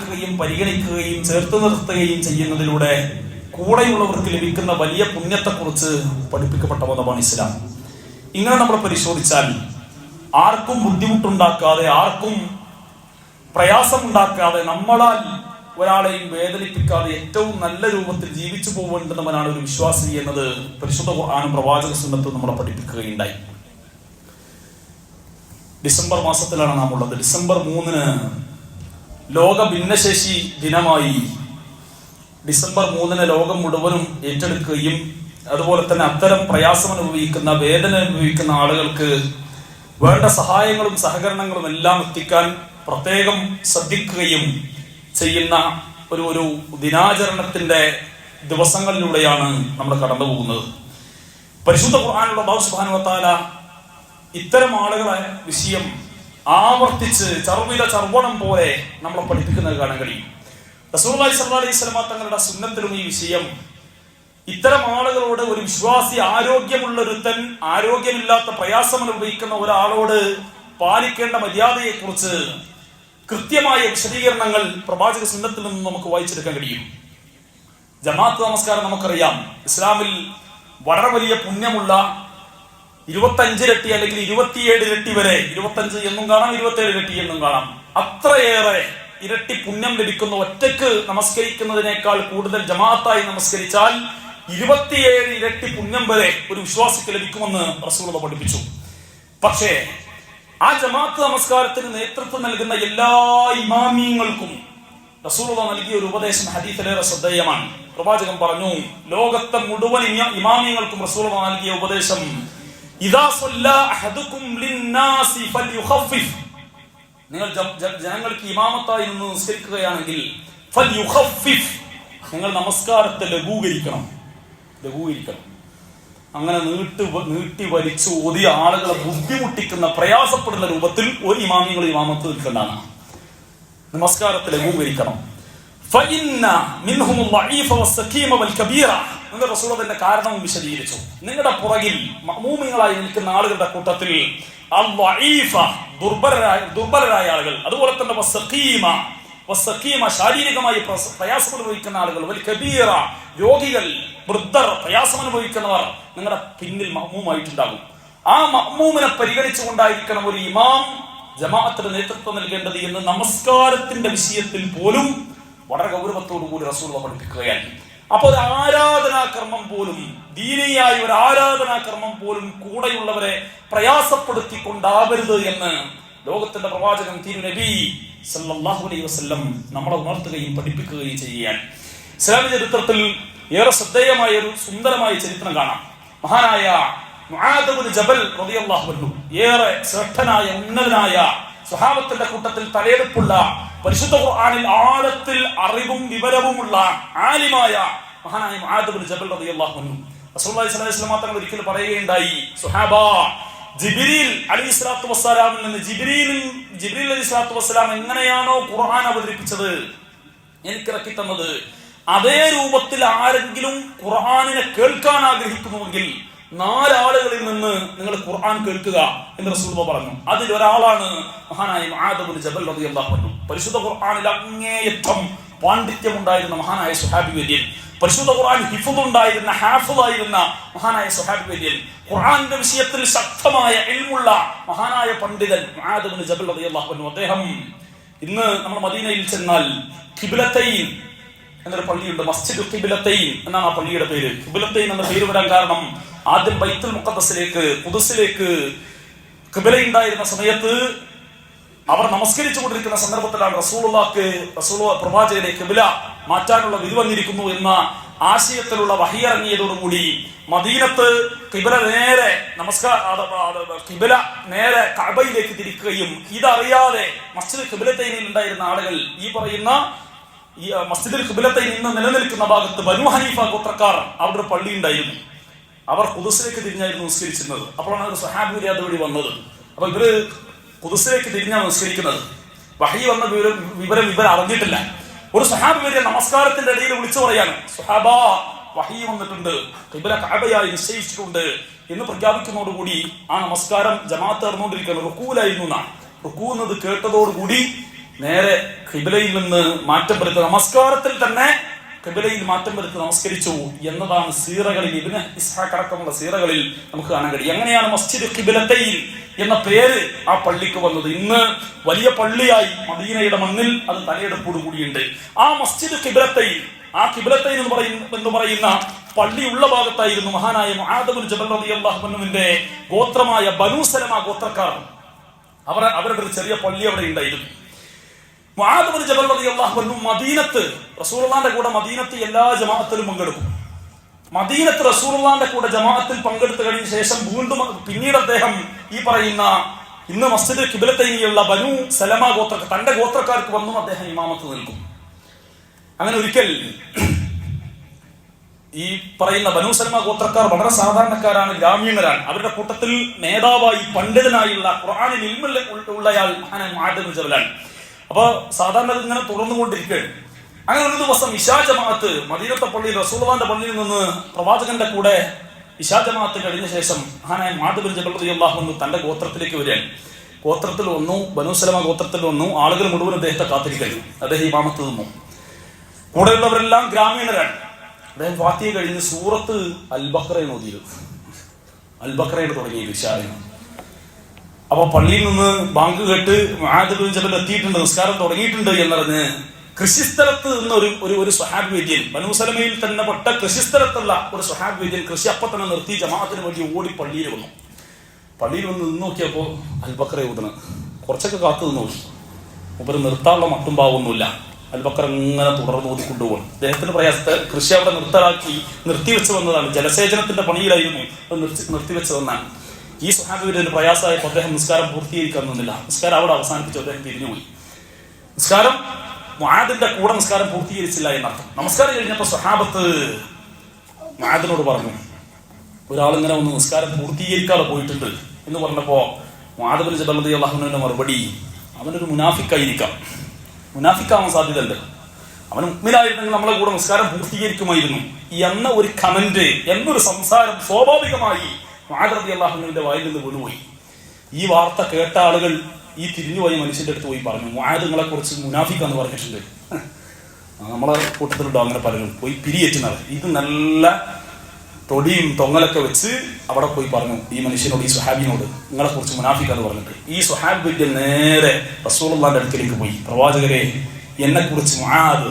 മനസ്സിലാക്കുകയും പരിഗണിക്കുകയും ചേർത്ത് നിർത്തുകയും ചെയ്യുന്നതിലൂടെ കൂടെയുള്ളവർക്ക് ലഭിക്കുന്ന വലിയ പുണ്യത്തെക്കുറിച്ച് പഠിപ്പിക്കപ്പെട്ട മതമാണ് ഇസ്ലാം. ഇങ്ങനെ നമ്മൾ പരിശോധിച്ചാൽ ആർക്കും ബുദ്ധിമുട്ടുണ്ടാക്കാതെ, ആർക്കും പ്രയാസമുണ്ടാക്കാതെ, നമ്മളാൽ ഒരാളെയും വേദനിപ്പിക്കാതെ ഏറ്റവും നല്ല രൂപത്തിൽ ജീവിച്ചു പോകേണ്ടുന്നവനാണ് ഒരു വിശ്വാസി എന്നത് പരിശുദ്ധ ഖുർആനും പ്രവാചക സുന്നത്തും നമ്മളെ പഠിപ്പിക്കുകയുണ്ടായി. ഡിസംബർ മാസത്തിലാണ് നാം ഉള്ളത്. ഡിസംബർ 3 ലോക ഭിന്നശേഷി ദിനമായി ഡിസംബർ 3 ലോകം മുഴുവനും ഏറ്റെടുക്കുകയും അതുപോലെ തന്നെ അത്തരം പ്രയാസം അനുഭവിക്കുന്ന, വേദന അനുഭവിക്കുന്ന ആളുകൾക്ക് വേണ്ട സഹായങ്ങളും സഹകരണങ്ങളും എല്ലാം എത്തിക്കാൻ പ്രത്യേകം ശ്രദ്ധിക്കുകയും ചെയ്യുന്ന ഒരു ദിനാചരണത്തിന്റെ ദിവസങ്ങളിലൂടെയാണ് നമ്മൾ കടന്നു പോകുന്നത്. പരിശുദ്ധ ഖുർആനിലുള്ള അല്ലാഹു സുബ്ഹാനഹു വ തആല ഇത്തരം ആളുകളെ വിഷയം ആവർത്തിച്ച് ചർവണം പോലെ നമ്മളെ പഠിപ്പിക്കുന്നത് കാണാൻ കഴിയും. റസൂലുള്ളാഹി സ്വല്ലല്ലാഹു അലൈഹി വസല്ലം തങ്ങളുടെ സുന്നത്തിലും ഈ വിഷയം ഇത്തരം ആളുകളോട്, ഒരു വിശ്വാസി, ആരോഗ്യമുള്ള ഒരുത്തൻ ആരോഗ്യമില്ലാത്ത പ്രയാസം അനുഭവിക്കുന്ന ഒരാളോട് പാലിക്കേണ്ട മര്യാദയെ കുറിച്ച് കൃത്യമായ വിശദീകരണങ്ങൾ പ്രവാചക സുന്നത്തിൽ നിന്ന് നമുക്ക് വായിച്ചെടുക്കാൻ കഴിയും. ജമാഅത്ത് നമസ്കാരം നമുക്കറിയാം, ഇസ്ലാമിൽ വളരെ വലിയ പുണ്യമുള്ള 25 ഇരട്ടി അല്ലെങ്കിൽ 27 ഇരട്ടി വരെ, 25 എന്നും കാണാം, 27 ഇരട്ടി എന്നും കാണാം, അത്രയേറെ ഇരട്ടി പുണ്യം ലഭിക്കുന്ന ഒറ്റക്ക് നമസ്കരിക്കുന്നതിനേക്കാൾ കൂടുതൽ ജമാഅത്തായി നമസ്കരിച്ചാൽ 27 ഇരട്ടി പുണ്യം വരെ ഒരു വിശ്വാസിക്ക് ലഭിക്കുമെന്ന് റസൂലുള്ളാഹി പഠിപ്പിച്ചു. പക്ഷേ ആ ജമാഅത്ത് നമസ്കാരത്തിന് നേതൃത്വം നൽകുന്ന എല്ലാ ഇമാമിയങ്ങൾക്കും റസൂലുള്ളാഹി നൽകിയ ഒരു ഉപദേശം ഹദീസിലേറെ ശ്രദ്ധേയമാണ്. പ്രവാചകൻ പറഞ്ഞു, ലോകത്തെ മുഴുവൻ ഇമാമിയങ്ങൾക്കും റസൂലുള്ളാഹി നൽകിയ ഉപദേശം, ഇദാ സല്ല അഹദുകും ലിന്നാസി ഫൽയുഖഫിഫ്, നിങ്ങൾ ജനങ്ങൾക്ക് ഇമാമത്തായി നിന്ന് നിസ്കരിക്കുകയാണെങ്കിൽ ഫൽയുഖഫിഫ്, നിങ്ങൾ നമസ്കാരത്തെ ലഘൂകരിക്കണം. അങ്ങനെ നീട്ടി വലിച്ചു ഓതിയ ആളുകളെ ബുദ്ധിമുട്ടിക്കുന്ന, പ്രയാസപ്പെടുന്ന രൂപത്തിൽ ഒരു ഇമാമിങ്ങൾ ഇമാമത്ത് നിൽക്കേണ്ടതാണ്. നമസ്കാരത്തെ ലഘൂകരിക്കണം. റസൂലുള്ളാഹിന്റെ കാരണം വിശദീകരിച്ചു. നിങ്ങളുടെ പുറകിൽ മഅ്മൂമിങ്ങളായി നിൽക്കുന്ന ആളുകളുടെ കൂട്ടത്തിൽ ദുർബലരായ ആളുകൾ, അതുപോലെ തന്നെ ശാരീരികമായി പ്രയാസം അനുഭവിക്കുന്ന ആളുകൾ, രോഗികൾ, വൃദ്ധർ, പ്രയാസം അനുഭവിക്കുന്നവർ നിങ്ങളുടെ പിന്നിൽ മഅ്മൂമായിട്ടുണ്ടാകും. ആ മഅ്മൂമിനെ പരിഗണിച്ചുകൊണ്ടായിരിക്കണം ഒരു ഇമാം ജമാഅത്തിന് നേതൃത്വം നൽകേണ്ടത് എന്ന് നമസ്കാരത്തിന്റെ വിഷയത്തിൽ പോലും വളരെ ഗൗരവത്തോടു കൂടി റസൂലുള്ളാഹി പഠിപ്പിക്കുകയാണ്. അപ്പോൾ ഒരു ആരാധനാകർമ്മം പോലും, ദീനിയായ ഒരു ആരാധനാകർമ്മം പോലും കൂടെയുള്ളവരെ പ്രയാസപ്പെടുത്തിക്കൊണ്ടാവരുത് എന്ന് ലോകത്തിന്റെ പ്രവാചകൻ തിരുനബി സല്ലല്ലാഹു അലൈഹി വസല്ലം നമ്മളെ ഉണർത്തുകയും പഠിപ്പിക്കുകയും ചെയ്യുകയാണ്. ഇസ്ലാമിക ചരിത്രത്തിൽ ഏറെ ശ്രദ്ധേയമായ ഒരു സുന്ദരമായ ചരിത്രം കാണാം. മഹാനായ മുആദ് ഇബ്നു ജബൽ റളിയല്ലാഹു അൻഹു, ഏറെ ശ്രേഷ്ഠനായ ഉന്നതനായ സ്വഹാബത്തിന്റെ കൂട്ടത്തിൽ തലയെടുപ്പുള്ള, പരിശുദ്ധ ഖുർആനിൽ ആഴത്തിൽ അറിവും വിവരവുമുള്ള ആലിമായ മഹാനായ മുആദ് ഇബ്നു ജബൽ റളിയല്ലാഹു അൻഹു റസൂലുള്ളാഹി സ്വല്ലല്ലാഹു അലൈഹി വസല്ലം തങ്ങൾ ഒരിക്കൽ പറയുകയുണ്ടായി, സുഹാബ, ജിബ്രീൽ അലൈഹിസ്സലാത്തു വസ്സലാമിൽ നിന്ന് ജിബ്രീൽ അലൈഹിസ്സലാത്തു വസ്സലാം എങ്ങനെയാണോ ഖുർആൻ അവതരിപ്പിച്ചത്, എനിക്കിറക്കി തന്നത്, അതേ രൂപത്തിൽ ആരെങ്കിലും ഖുർആനിനെ കേൾക്കാൻ ആഗ്രഹിക്കുന്നുവെങ്കിൽ 4 ആളുകളിൽ നിന്ന് നിങ്ങൾ ഖുർആൻ കേൾക്കുക എന്ന് റസൂലുള്ളാഹി പറഞ്ഞു. അതിൽ ഒരാളാണ് മഹാനായ മുആദ് ഇബ്നു ജബൽ റളിയല്ലാഹു അൻഹു. പരിശുദ്ധ ഖുർആനിൽ അങ്ങേയറ്റം പാണ്ഡിത്യം ഉണ്ടായിരുന്ന മഹാനായ സ്വഹാബി വര്യൻ, പരിശുദ്ധ ഖുർആൻ ഹിഫ്ദുണ്ടായിരുന്ന, ഹാഫിളായിരുന്ന മഹാനായ സ്വഹാബി വര്യൻ, ഖുർആന്റെ വിഷയത്തിൽ ശക്തമായ ഇൽമുള്ള മഹാനായ പണ്ഡിതൻ മുആദ് ഇബ്നു ജബൽ റളിയല്ലാഹു അൻഹു. അദ്ദേഹം ഇന്ന് നമ്മൾ മദീനയിൽ ചെന്നാൽ ഖിബ്ലത്തൈൻ എന്നൊരു പള്ളിയുണ്ട്, മസ്ജിദ് ഖിബ്ലത്തൈൻ എന്നാണ് ആ പള്ളിയുടെ പേര്. ഖിബ്ലത്തൈൻ എന്ന പേര് വരാൻ കാരണം, ആദ്യം ബൈത്തുൽ മുഖദ്ദസിലേക്ക്, ഖുദ്സിലേക്ക് ഖിബ്ല ഉണ്ടായിരുന്ന സമയത്ത് അവർ നമസ്കരിച്ചു കൊണ്ടിരിക്കുന്ന സന്ദർഭത്തിലാണ് റസൂലുള്ളാഹി പ്രവാചകനെ ഖിബ്ല മാറ്റാനുള്ള വിധി വന്നിരിക്കുന്നു എന്ന ആശയത്തിലുള്ള വഹി ഇറങ്ങിയതോടുകൂടി മദീനത്ത് ഖിബ്ല നേരെ കഅബയിലേക്ക് തിരിക്കുകയും ഇതറിയാതെ മസ്ജിദ് ഖിബ്ലത്തൈനിൽ ഉണ്ടായിരുന്ന ആളുകൾ, ഈ പറയുന്ന മസ്ജിദുൽ ഖിബ്ലത്തൈൻ ഇന്ന് നിലനിൽക്കുന്ന ഭാഗത്ത് ബനൂ ഹനീഫ ഗോത്രക്കാർ അവിടെ ഒരു പള്ളി ഉണ്ടായിരുന്നു. അവർ ഖുദ്സിലേക്ക് തിരിഞ്ഞായിരുന്നു നിസ്കരിച്ചിരുന്നത്. അപ്പോഴാണ് ഒരു സ്വഹാബി അതുവഴി വന്നത്. അപ്പൊ ഇവര് ഖുദ്സിലേക്ക് തിരിഞ്ഞാണ് നിസ്കരിക്കുന്നത്. വഹി വന്ന വിവരം ഇവർ അറിഞ്ഞിട്ടില്ല. ഒരു സ്വഹാബി വരെ നമസ്കാരത്തിന്റെ ഇടയിൽ വിളിച്ചു പറയാണ്, സ്വഹാബ, വഹി വന്നിട്ടുണ്ട്, ഖിബ്ല കഅബയായി നിശ്ചയിച്ചിട്ടുണ്ട് എന്ന് പ്രഖ്യാപിക്കുന്നതോടുകൂടി ആ നമസ്കാരം ജമാഅത്ത് നടന്നുകൊണ്ടിരിക്കുന്നത് റുക്കൂലായിരുന്നു. റുക്കൂ എന്നത് കേട്ടതോടുകൂടി നേരെ ഖിബലയിൽ നിന്ന് മാറ്റം വരുത്തി നമസ്കാരത്തിൽ തന്നെ ഖിബലയിൽ മാറ്റം വരുത്തി നമസ്കരിച്ചു എന്നതാണ് സീറകളിൽ, ഇബ്നു ഇസ്ഹാഖ് അടക്കമുള്ള സീറകളിൽ നമുക്ക് കാണാൻ കഴിയും. എങ്ങനെയാണ് മസ്ജിദ് ഖിബലത്തൈൻ എന്ന പേര് ആ പള്ളിക്ക് വന്നത്? ഇന്ന് വലിയ പള്ളിയായി മദീനയുടെ മണ്ണിൽ അത് തലയെടുപ്പോട് കൂടിയുണ്ട്. ആ മസ്ജിദ് ഖിബലത്തൈൻ, ആ ഖിബലത്തൈൻ എന്ന് പറയുന്ന പള്ളിയുള്ള ഭാഗത്തായിരുന്നു മഹാനായ മുആദ് ഇബ്നു ജബൽ റളിയല്ലാഹു അൻഹുവിന്റെ ഗോത്രമായ ബനൂ സലമ ഗോത്രക്കാർ. അവരുടെ ഒരു ചെറിയ പള്ളി അവിടെ ഉണ്ടായിരുന്നു. മുആദ് ഇബ്നു ജബൽ റളിയല്ലാഹു അൻഹു മദീനത്ത് റസൂലുള്ളാഹിന്റെ കൂടെ മദീനത്ത് എല്ലാ ജമാഅത്തിലും പങ്കെടുക്കും. മദീനത്ത് റസൂലുള്ളാഹിന്റെ കൂടെ ജമാഅത്തിൽ പങ്കെടുത്തു കഴിഞ്ഞ ശേഷം വീണ്ടും പിന്നീട് അദ്ദേഹം ഈ പറയുന്ന ഇന്ന് മസ്ജിദ് ഖിബലത്തൈനിലുള്ള ബനൂ സലമ ഗോത്രക്കാർ, തന്റെ ഗോത്രക്കാർക്ക് വന്നും അദ്ദേഹം ഇമാമത്ത് നിൽക്കും. അങ്ങനെ ഒരിക്കൽ ഈ പറയുന്ന ബനൂ സലമ ഗോത്രക്കാർ വളരെ സാധാരണക്കാരാണ്, ഗ്രാമീണരാണ്. അവരുടെ കൂട്ടത്തിൽ നേതാവായി പണ്ഡിതനായുള്ള ഖുർആനിൽ ഇൽമുൽ ഉള്ളയാൾ മുആദ് ഇബ്നു ജബലാണ്. അപ്പൊ സാധാരണ ഇങ്ങനെ തുറന്നുകൊണ്ടിരിക്കുകയാണ്. അങ്ങനെ ഒരു ദിവസം ഇശാ ജമാഅത്ത് മദീനത്തെ പള്ളിയിൽ റസൂലുള്ളാഹിന്റെ പള്ളിയിൽ നിന്ന് പ്രവാചകന്റെ കൂടെ ഇശാ ജമാഅത്ത് കഴിഞ്ഞ ശേഷം മഹാനായ മുആദ് ഇബ്നു ജബൽ റളിയല്ലാഹു അൻഹു തന്റെ ഗോത്രത്തിലേക്ക് വരികയാണ്. ഗോത്രത്തിൽ വന്നു, ബനൂ സലമ ഗോത്രത്തിൽ വന്നു. ആളുകൾ മുഴുവൻ അദ്ദേഹത്തെ കാത്തിരിക്കുന്നു. അദ്ദേഹം ഇമാമത്ത് നിന്നു. കൂടെയുള്ളവരെല്ലാം ഗ്രാമീണരാണ്. അദ്ദേഹം ഫാത്തിഹ കഴിഞ്ഞ് സൂറത്ത് അൽ ബഖറയാണ് ഓതിയത്. അൽ ബഖറയാണ് തുടങ്ങിയത് ഇശാഇന്. അപ്പൊ പള്ളിയിൽ നിന്ന് ബാങ്ക് കേട്ട് മുആദ് ഇബ്നു ജബൽ എത്തിയിട്ടുണ്ട്, നിസ്കാരം തുടങ്ങിയിട്ടുണ്ട് എന്നറിഞ്ഞ് കൃഷിസ്ഥലത്ത് നിന്ന് ഒരു സ്വഹാബി വൈദ്യൻ, ബനൂ സലമയിൽ തന്നെ പെട്ട കൃഷിസ്ഥലത്തുള്ള ഒരു സ്വഹാബി വൈദ്യൻ കൃഷി അപ്പൊ തന്നെ നിർത്തി ജമാഅത്തിന് വേണ്ടി ഓടി പള്ളിയിൽ വന്നു. പള്ളിയിൽ വന്ന് നിന്ന് നോക്കിയപ്പോ അൽ ബഖറ ഓതണം. കുറച്ചൊക്കെ കാത്തു നിന്നു. ഉപരി നിർത്താനുള്ള മട്ടും ഭാവമൊന്നുമില്ല. അൽ ബഖറ ഇങ്ങനെ തുടർന്ന് ഓതിക്കൊണ്ടുപോകണം. അദ്ദേഹത്തിന്റെ പ്രയാസത്തെ കൃഷി അവിടെ നിർത്തിവെച്ച് വന്നതാണ്. ജലസേചനത്തിന്റെ പണിയിലായിരുന്നു അത് നിർത്തിവെച്ചതെന്നാണ്. ഈ സ്വഹാബിയുടെ പ്രയാസമായപ്പോൾ അദ്ദേഹം നിസ്കാരം പൂർത്തീകരിക്കാൻ നിന്നില്ല. നിസ്കാരം അവിടെ അവസാനിപ്പിച്ചു. അദ്ദേഹം തിരിഞ്ഞുപോയി. നിസ്കാരം മുആദിന്റെ കൂടെ നിസ്കാരം പൂർത്തീകരിച്ചില്ല എന്നർത്ഥം. നമസ്കാരം കഴിഞ്ഞപ്പോൾ സ്വഹാബത്ത് മുആദിനോട് പറഞ്ഞു, ഒരാളിങ്ങനെ ഒന്ന് നിസ്കാരം പൂർത്തീകരിക്കാതെ പോയിട്ടുണ്ട് എന്ന് പറഞ്ഞപ്പോ മുആദ് ഇബ്നു ജബൽ റളിയല്ലാഹു അൻഹുവിന്റെ മറുപടി, അവനൊരു മുനാഫിക്കായിരിക്കാം, മുനാഫിക്കാവാൻ സാധ്യതയുണ്ട്. അവൻ മുഅ്മിനായിരുന്നെങ്കിൽ നമ്മളെ കൂടെ നിസ്കാരം പൂർത്തീകരിക്കുമായിരുന്നു എന്ന ഒരു കമന്റ്, എന്നൊരു സംസാരം സ്വാഭാവികമായി മുആദ് റളിയല്ലാഹു അൻഹുവിന്റെ വായിൽ നിന്ന് വീണുപോയി. ഈ വാർത്ത കേട്ട ആളുകൾ ഈ തിരിഞ്ഞുപോയ മനുഷ്യന്റെ അടുത്ത് പോയി പറഞ്ഞു, മുആദ് നിങ്ങളെ കുറിച്ച് മുനാഫിക്കാന്ന് പറഞ്ഞിട്ടുണ്ട്. നമ്മളെ കൂട്ടത്തിലുണ്ടോ അങ്ങനെ പലരും പോയി പിരിയേറ്റുന്നത്. ഇത് നല്ല തൊടിയും തൊങ്ങലൊക്കെ വെച്ച് അവിടെ പോയി പറഞ്ഞു ഈ മനുഷ്യനോട്, ഈ സ്വഹാബിനോട്, നിങ്ങളെ കുറിച്ച് മുനാഫിക്കാന്ന് പറഞ്ഞിട്ട്. ഈ സ്വഹാബി നേരെ റസൂലുള്ളാഹിന്റെ അടുക്കലേക്ക് പോയി, പ്രവാചകരെ എന്നെ കുറിച്ച് മുആദ്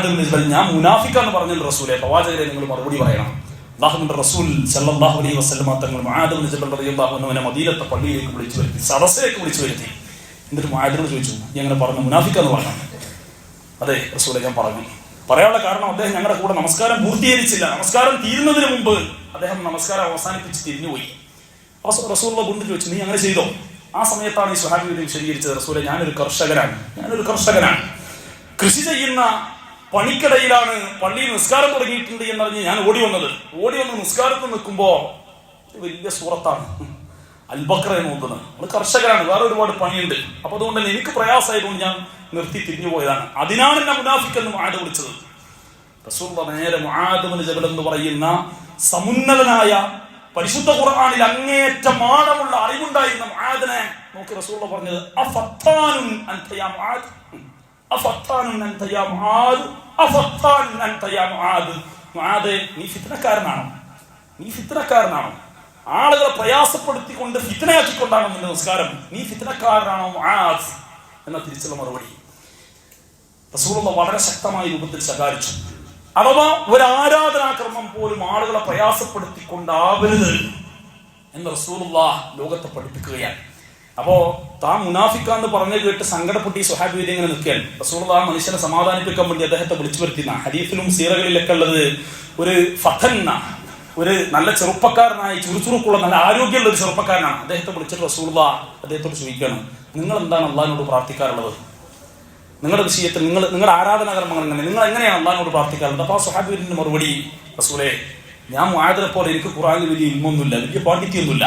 ഇബ്നു ജബൽ ഞാൻ മുനാഫിക്കാന്ന് പറഞ്ഞില്ല റസൂലെ, പ്രവാചകരെ നിങ്ങൾ മറുപടി പറയണം. അല്ലാഹുവിന്റെ റസൂൽ സല്ലല്ലാഹു അലൈഹി വസല്ലമ തങ്ങൾ മുആദ് ഇബ്നു ജബൽ റളിയല്ലാഹു അൻഹുവിനെ മദീനത്തെ പള്ളിയിലേക്ക് വിളിച്ചു വരുത്തി, സദസ്സിലേക്ക് വിളിച്ചു വരുത്തി. എന്നിട്ട് മുആദിനോട് ചോദിച്ചു, നീ അങ്ങനെ പറഞ്ഞു, മുനാഫിക്കാന്ന് പറഞ്ഞു? അതെ റസൂലെ ഞാൻ പറഞ്ഞു. പറയാനുള്ള കാരണം അദ്ദേഹം ഞങ്ങളുടെ കൂടെ നമസ്കാരം പൂർത്തീകരിച്ചില്ല. നമസ്കാരം തീരുന്നതിന് മുമ്പ് അദ്ദേഹം നമസ്കാരം അവസാനിപ്പിച്ച് തിരിഞ്ഞുപോയി. റസൂലുള്ള കൊണ്ട് ചോദിച്ചു, നീ അങ്ങനെ ചെയ്തോ? ആ സമയത്താണ് ഈ സ്വഹാബി വിശദീകരിച്ചത്, റസൂലെ ഞാനൊരു കർഷകനാണ്, കൃഷി ചെയ്യുന്ന പണിക്കിടയിലാണ് പള്ളിയിൽ നിസ്കാരം തുടങ്ങിയിട്ടുണ്ട് എന്നറിഞ്ഞ് ഞാൻ ഓടി വന്ന് നിസ്കാരത്തിൽ നിൽക്കുമ്പോ വലിയ സൂറത്താണ് അൽ ബഖറ എന്ന് ഓതുന്നത്. നമ്മൾ കർഷകരാണ്, വേറെ ഒരുപാട് പണിയുണ്ട്. അപ്പൊ അതുകൊണ്ട് തന്നെ എനിക്ക് പ്രയാസമായതുകൊണ്ട് ഞാൻ നിർത്തി തിരിഞ്ഞു പോയതാണ്. അതിനാണ് എന്നെ മുനാഫിക്ക് എന്ന് മുആദ് വിളിച്ചത്. റസൂലുള്ളാഹി നേരെ മുആദ് ഇബ്നു ജബൽ എന്ന് പറയുന്ന സമുന്നതനായ പരിശുദ്ധ ഖുർആനിൽ അങ്ങേയറ്റം ആഴമുള്ള അറിവുണ്ടായിരുന്ന മുആദിനെ നോക്കി റസൂലുള്ളാഹി പറഞ്ഞത്, അഫത്താനുൻ അൻത യാ മുആദ്, അഫത്താനുൻ അൻത യാ മുആദ്, അഫത്താനുൻ അൻത യാ മുആദ്. മുആദേ, നീ ഫിത്നക്കാരനാണോ? ആളുകളെ പ്രയാസപ്പെടുത്തിക്കൊണ്ട് ഫിത്നയാക്കിക്കൊണ്ടാണോ നിന്റെ നിസ്കാരം? നീ ഫിത്നക്കാരനാണോ മുആദ് എന്ന തിരിച്ചുള്ള മറുപടി റസൂലുള്ളാഹി വളരെ ശക്തമായ രൂപത്തിൽ ശകാരിച്ചു. അഥവാ ഒരു ആരാധനാക്രമം പോലും ആളുകളെ പ്രയാസപ്പെടുത്തിക്കൊണ്ടാവരുത് എന്ന് റസൂലുള്ളാഹി ലോകത്തെ പഠിപ്പിക്കുകയാണ്. അപ്പോ താൻ മുനാഫിക്കാന്ന് പറഞ്ഞു കേട്ട് സങ്കടപ്പെട്ട് ഈ സ്വഹാബി ഇങ്ങനെ നിൽക്കുകയാണ്. റസൂലുള്ളാഹി മനുഷ്യനെ സമാധാനിപ്പിക്കാൻ വേണ്ടി അദ്ദേഹത്തെ വിളിച്ചു വരുത്തിയ ഹദീസിലും സീറകളിലൊക്കെ ഉള്ളത് ഒരു ഫതന്ന, ഒരു നല്ല ചെറുപ്പക്കാരനായ ചുറുചുറുക്കുള്ള നല്ല ആരോഗ്യമുള്ള ഒരു ചെറുപ്പക്കാരനാണ്. അദ്ദേഹത്തെ വിളിച്ചിട്ട് റസൂലുള്ളാഹി അദ്ദേഹത്തോട് ചോദിക്കുകയാണ്, നിങ്ങൾ എന്താണ് അള്ളാഹിനോട് പ്രാർത്ഥിക്കാറുള്ളത്? നിങ്ങളുടെ വിഷയത്തിൽ നിങ്ങളുടെ ആരാധനാകർമ്മങ്ങൾ നിങ്ങൾ എങ്ങനെയാണ് അള്ളാഹിനോട് പ്രാർത്ഥിക്കാറുള്ളത്? അപ്പൊ ആ സ്വഹാബിന്റെ മറുപടി, റസൂലേ, ഞാൻ മുആദിനെ പോലെ എനിക്ക് ഖുർആനിൽ വലിയ ഇൽമൊന്നുമില്ല, വലിയ പാണ്ഡിത്യമൊന്നുമില്ല.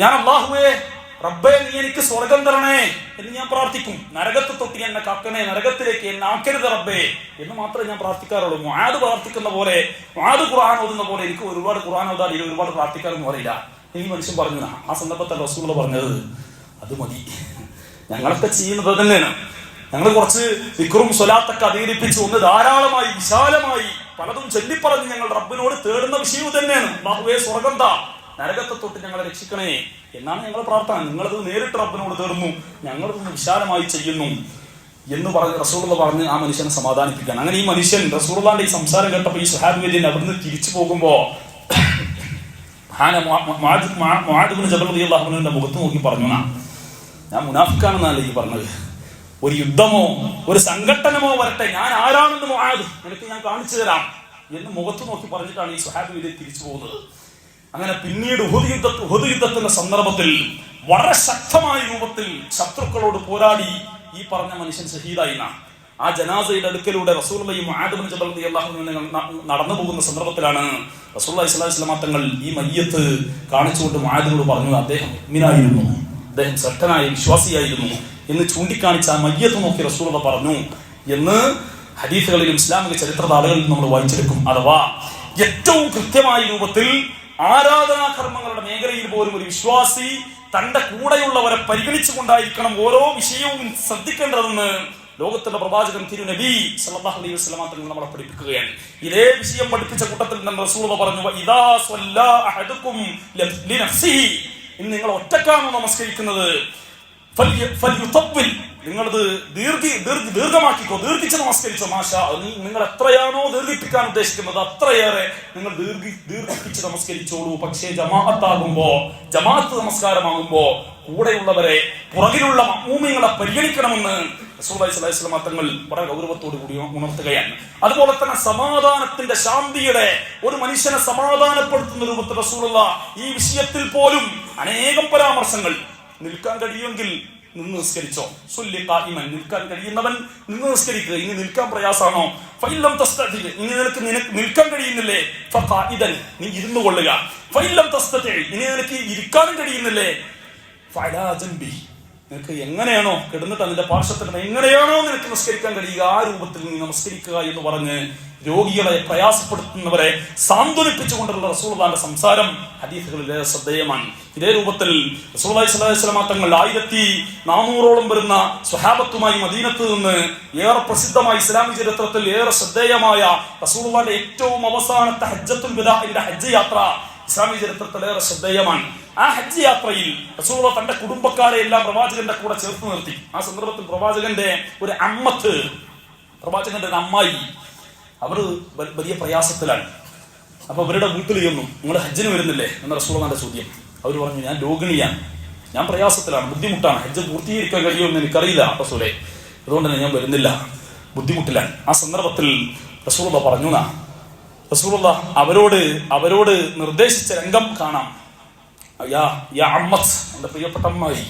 ഞാൻ അല്ലാഹുവേ റബ്ബേ നീ എനിക്ക് സ്വർഗം തരണേ എന്ന് ഞാൻ പ്രാർത്ഥിക്കും. നരകത്തെ തൊട്ടി എന്നെ കാക്കണേ, നരകത്തിലേക്ക് എന്നെ ആക്കരുത് റബ്ബേ എന്ന് മാത്രമേ ഞാൻ പ്രാർത്ഥിക്കാറുള്ളൂ. മുആദ് പ്രാർത്ഥിക്കുന്ന പോലെ, മുആദ് ഖുർആൻ ഓതുന്ന പോലെ എനിക്ക് ഒരുപാട് ഖുർആൻ ഓതാൻ ഒരുപാട് പ്രാർത്ഥിക്കാറൊന്നും അറിയില്ല. ഈ മനുഷ്യൻ പറഞ്ഞു. ആ സന്ദർഭത്തിൽ റസൂലുള്ളാഹി പറഞ്ഞത്, അത് മതി, ഞങ്ങളൊക്കെ ചെയ്യുന്നത് തന്നെയാണ്. ഞങ്ങൾ കുറച്ച് ദിക്റും സ്വലാത്തൊക്കെ അധികരിപ്പിച്ച് ഒന്ന് ധാരാളമായി വിശാലമായി പലതും ചൊല്ലിപ്പറഞ്ഞ് ഞങ്ങൾ റബ്ബിനോട് തേടുന്ന വിഷയം തന്നെയാണ്. അല്ലാഹുവേ സ്വർഗ്ഗം താ, നരകത്തെ തൊട്ട് ഞങ്ങളെ രക്ഷിക്കണേ എന്നാണ് ഞങ്ങൾ പ്രാർത്ഥന. നിങ്ങളത് നേരിട്ട് റബ്ബിനോട് തേടുന്നു, ഞങ്ങളതൊന്ന് വിശാലമായി ചെയ്യുന്നു എന്ന് പറഞ്ഞ് റസൂലുള്ളാഹി പറഞ്ഞ് ആ മനുഷ്യനെ സമാധാനിപ്പിക്കാൻ. അങ്ങനെ ഈ മനുഷ്യൻ റസൂലുള്ളാഹിന്റെ ഈ സംസാരം കേട്ടപ്പോൾ ഈ സ്വഹാബി വര്യൻ അവിടുന്ന് തിരിച്ചു പോകുമ്പോ മുആദ് ഇബ്നു ജബൽ റളിയല്ലാഹു അൻഹുവിന്റെ മുഖത്ത് നോക്കി പറഞ്ഞു, ഞാൻ മുനാഫിക്കാണെന്നല്ല ഈ പറഞ്ഞത്, ഒരു യുദ്ധമോ ഒരു സംഘട്ടനമോ വരട്ടെ, ഞാൻ ആരാണെന്ന് മുആദ് നിനക്ക് ഞാൻ കാണിച്ചു തരാം എന്ന് മുഖത്ത് നോക്കി പറഞ്ഞിട്ടാണ് ഈ സ്വഹാബി വര്യൻ തിരിച്ചു പോകുന്നത്. അങ്ങനെ പിന്നീട് ഉഹദ് യുദ്ധത്തിന്റെ സന്ദർഭത്തിൽ വളരെ ശക്തമായ രൂപത്തിൽ ശത്രുക്കളോട് പോരാടി ഈ പറഞ്ഞ മനുഷ്യൻ ഷഹീദായി. ആ ജനാസയുടെ അടുക്കലൂടെ റസൂലുള്ളാഹി മുആദ് ഇബ്നു ജബൽ റളിയല്ലാഹു അൻഹു നടന്നു പോകുന്ന സന്ദർഭത്തിലാണ് റസൂലുള്ളാഹി സ്വല്ലല്ലാഹു അലൈഹി വസല്ലം തങ്ങൾ ഈ മയ്യത്ത് കാണിച്ചുകൊണ്ട് മുആദിനോട് പറഞ്ഞു, അദ്ദേഹം മുഅ്മിനായിരുന്നു, അദ്ദേഹം ശ്രദ്ധനായ വിശ്വാസിയായിരുന്നു എന്ന് ചൂണ്ടിക്കാണിച്ച ആ മയ്യത്ത് നോക്കി റസൂലുള്ളാഹി പറഞ്ഞു എന്ന് ഹദീസുകളിലും ഇസ്ലാമിക ചരിത്ര താളുകളിലും നമ്മൾ വായിച്ചെടുക്കും. അഥവാ ഏറ്റവും കൃത്യമായ രൂപത്തിൽ ആരാധനാകർമ്മങ്ങളുടെ മേഖലയിൽ പോലും ഒരു വിശ്വാസി തന്റെ കൂടെയുള്ളവരെ പരിഗണിച്ചുകൊണ്ടായിരിക്കണം ഓരോ വിഷയവും ശ്രദ്ധിക്കേണ്ടതെന്ന് ലോകത്തിന്റെ പ്രവാചകൻ തിരുനബി സല്ലല്ലാഹു അലൈഹി വസല്ലം തങ്ങൾ നമ്മളെ പഠിപ്പിക്കുകയാണ്. ഇതേ വിഷയം പഠിപ്പിച്ച കൂട്ടത്തിൽ തന്നെ റസൂലുള്ളാഹി പറഞ്ഞു, ഇദാ സ്വല്ലാ അഹദുക്കും ലിനഫ്സിഹി, ഇന്ന് നിങ്ങൾ ഒറ്റക്കാണോ നമസ്കരിക്കുന്നത്, ഫൽയുതവ്വിൽ, നിങ്ങളത് ദീർഘമാക്കിക്കോ, ദീർഘിച്ച് നമസ്കരിച്ചോ. മാഷാ, നിങ്ങൾ എത്രയാണോ ദീർഘിപ്പിക്കാൻ ഉദ്ദേശിക്കുന്നത് അത്രയേറെ നിങ്ങൾ ദീർഘിപ്പിച്ച് നമസ്കരിച്ചോളൂ. പക്ഷേ ജമാഅത്ത് നമസ്കാരമാകുമ്പോ കൂടെയുള്ളവരെ, പുറകിലുള്ള മഅ്മൂമിങ്ങളെ പരിഗണിക്കണമെന്ന് റസൂലുള്ളാഹി സ്വല്ലല്ലാഹു അലൈഹി വസല്ലം തങ്ങൾ വളരെ ഗൗരവത്തോടു കൂടി ഉണർത്തുകയാണ്. അതുപോലെ തന്നെ സമാധാനത്തിന്റെ, ശാന്തിയുടെ, ഒരു മനുഷ്യനെ സമാധാനപ്പെടുത്തുന്ന രൂപത്തിൽ റസൂലുള്ളാഹി ഈ വിഷയത്തിൽ പോലും അനേകം പരാമർശങ്ങൾ. നിൽക്കാൻ കഴിയുമെങ്കിൽ നിന്ന് നിസ്കരിച്ചോ, സുല്ലി ഖായിമൻ, നിൽക്കാൻ കഴിയുന്നവൻ നിന്ന് നിസ്കരിക്കുക. ഇനി നിൽക്കാൻ പ്രയാസമാണോ, ഫഇല്ലം തസ്തതി, ഇനി നിനക്ക് നിൽക്കാൻ കഴിയുന്നില്ലേ, ഫഖായിദൻ, നീ ഇരുന്നു കൊള്ളുക. ഫഇല്ലം തസ്തതി, ഇനി നിനക്ക് ഇരിക്കാനും കഴിയുന്നില്ലേ, ഫഅലാ ജംബി, നിനക്ക് എങ്ങനെയാണോ കിടന്നിട്ട് അതിന്റെ പാർശ്വത്തിൽ എങ്ങനെയാണോ നിനക്ക് നമസ്കരിക്കാൻ കഴിയുക ആ രൂപത്തിൽ നീ നമസ്കരിക്കുക എന്ന് പറഞ്ഞ് രോഗികളെ, പ്രയാസപ്പെടുത്തുന്നവരെ സാന്ത്വനിപ്പിച്ചുകൊണ്ടുള്ള റസൂലുള്ളാഹിന്റെ സംസാരം ഹദീസുകളിലെ ശ്രദ്ധേയമാണ്. ഇതേ രൂപത്തിൽ റസൂലുള്ളാഹി സ്വല്ലല്ലാഹു അലൈഹി വസല്ലം തങ്ങൾ 1400ഓളം വരുന്ന സ്വഹാബത്തുമായി മദീനത്ത് നിന്ന് ഏറെ പ്രസിദ്ധമായ ഇസ്ലാമിക ചരിത്രത്തിൽ ഏറെ ശ്രദ്ധേയമായ റസൂലുള്ളാഹിന്റെ ഏറ്റവും അവസാനത്തെ ഹജ്ജത്തുൽ വിദാഇന്റെ ഹജ്ജ് യാത്ര ഇസ്ലാമിക ചരിത്രത്തിൽ ഏറെ ശ്രദ്ധേയമാണ്. ആ ഹജ്ജ് യാത്രയിൽ റസൂലുള്ളാഹി തന്റെ കുടുംബക്കാരെ എല്ലാം പ്രവാചകന്റെ കൂടെ ചേർത്ത് നിർത്തി. ആ സന്ദർഭത്തിൽ പ്രവാചകന്റെ ഒരു അമ്മത്ത്, പ്രവാചകന്റെ ഒരു അമ്മായി, അവർ വലിയ പ്രയാസത്തിലാണ്. അപ്പൊ അവരുടെ വീട്ടിൽ ചെന്നു, നിങ്ങൾ ഹജ്ജിന് വരുന്നില്ലേ എന്ന റസൂലുള്ളാഹിന്റെ ചോദ്യം. അവർ പറഞ്ഞു, ഞാൻ രോഗിണിയാണ്, ഞാൻ പ്രയാസത്തിലാണ്, ബുദ്ധിമുട്ടാണ്, ഹജ്ജ് പൂർത്തീകരിക്കാൻ കഴിയുമെന്ന് എനിക്കറിയില്ല റസൂലേ, അതുകൊണ്ട് തന്നെ ഞാൻ വരുന്നില്ല, ബുദ്ധിമുട്ടിലാണ്. ആ സന്ദർഭത്തിൽ റസൂലുള്ളാഹി പറഞ്ഞു, റസൂലുള്ളാഹി അവരോട് നിർദ്ദേശിച്ച രംഗം കാണാം. യാ അമ്മത്ത്, എന്റെ പ്രിയപ്പെട്ട അമ്മായി,